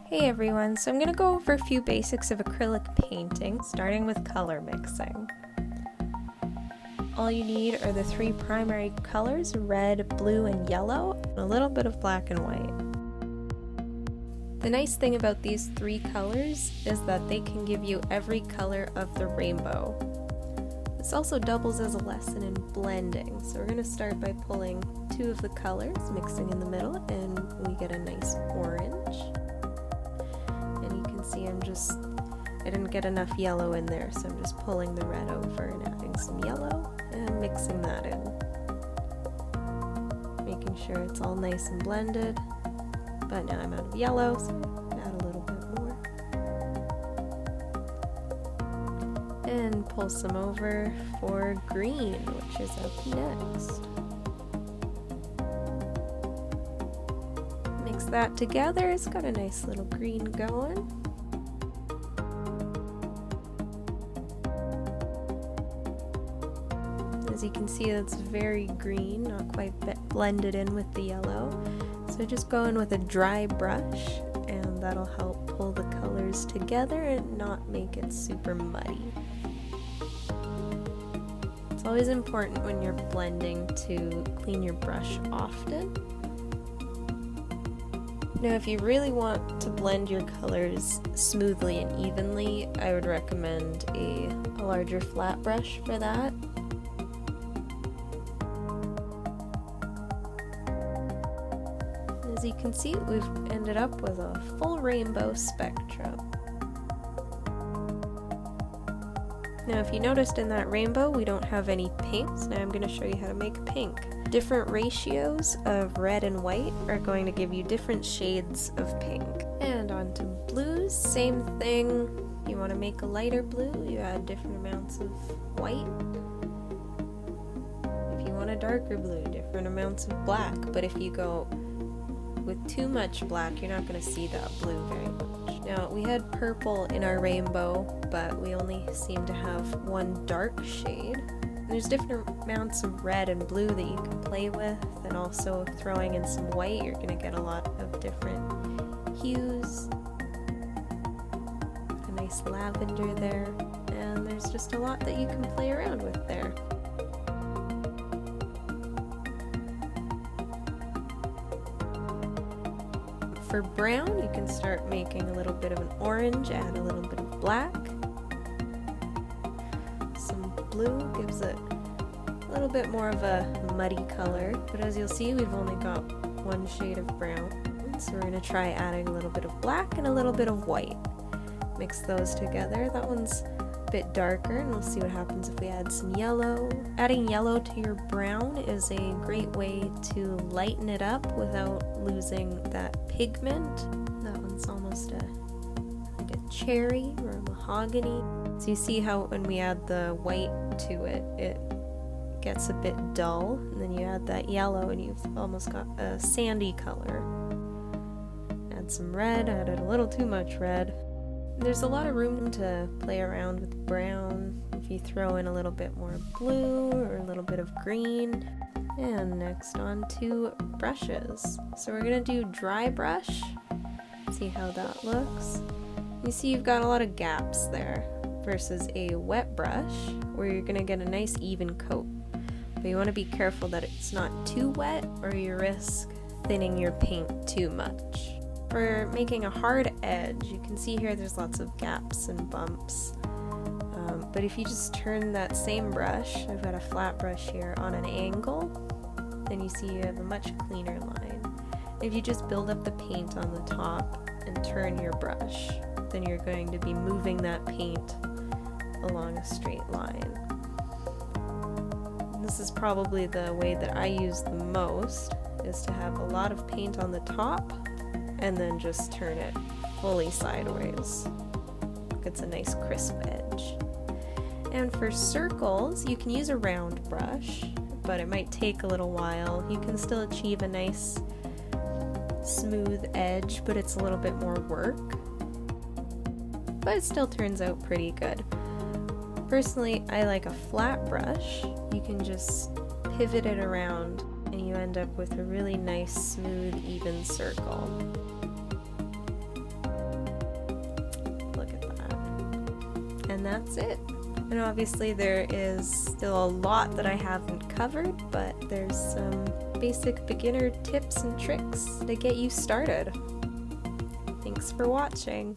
Hey everyone, so I'm going to go over a few basics of acrylic painting, starting with color mixing. All you need are the three primary colors, red, blue, and yellow, and a little bit of black and white. The nice thing about these three colors is that they can give you every color of the rainbow. This also doubles as a lesson in blending, so we're going to start by pulling two of the colors, mixing in the middle, and we get a nice orange. See, I didn't get enough yellow in there, so I'm just pulling the red over and adding some yellow and mixing that in. Making sure it's all nice and blended, but now I'm out of yellow, so add a little bit more. And pull some over for green, which is up next. Mix that together, it's got a nice little green going. As you can see, it's very green, not quite blended in with the yellow. So just go in with a dry brush and that'll help pull the colors together and not make it super muddy. It's always important when you're blending to clean your brush often. Now, if you really want to blend your colors smoothly and evenly, I would recommend a larger flat brush for that. As you can see, we've ended up with a full rainbow spectrum. Now, if you noticed in that rainbow, we don't have any pinks. Now I'm going to show you how to make pink. Different ratios of red and white are going to give you different shades of pink. And on to blues, same thing. You want to make a lighter blue, you add different amounts of white. If you want a darker blue, different amounts of black. But if you go with too much black, you're not going to see that blue very much. Now, we had purple in our rainbow, but we only seem to have one dark shade. There's different amounts of red and blue that you can play with, and also throwing in some white, you're going to get a lot of different hues. A nice lavender there, and there's just a lot that you can play around with there. For brown, you can start making a little bit of an orange, add a little bit of black. Some blue gives it a little bit more of a muddy color, but as you'll see, we've only got one shade of brown. So we're going to try adding a little bit of black and a little bit of white. Mix those together. That one's a bit darker, and we'll see what happens if we add some yellow. Adding yellow to your brown is a great way to lighten it up without losing that pigment. That one's almost like a cherry or a mahogany. So you see how when we add the white to it, it gets a bit dull, and then you add that yellow and you've almost got a sandy color. Add some red, added a little too much red. There's a lot of room to play around with brown if you throw in a little bit more blue or a little bit of green. And next on to brushes. So we're going to do dry brush. See how that looks. You see you've got a lot of gaps there versus a wet brush where you're going to get a nice even coat. But you want to be careful that it's not too wet or you risk thinning your paint too much. For making a hard edge, you can see here there's lots of gaps and bumps. But if you just turn that same brush, I've got a flat brush here, on an angle, then you see you have a much cleaner line. If you just build up the paint on the top and turn your brush, then you're going to be moving that paint along a straight line. This is probably the way that I use the most, is to have a lot of paint on the top and then just turn it fully sideways. It's a nice crisp edge. And for circles, you can use a round brush, but it might take a little while. You can still achieve a nice smooth edge, but it's a little bit more work. But it still turns out pretty good. Personally, I like a flat brush. You can just pivot it around and you end up with a really nice, smooth, even circle. And that's it. And obviously there is still a lot that I haven't covered, but there's some basic beginner tips and tricks to get you started. Thanks for watching.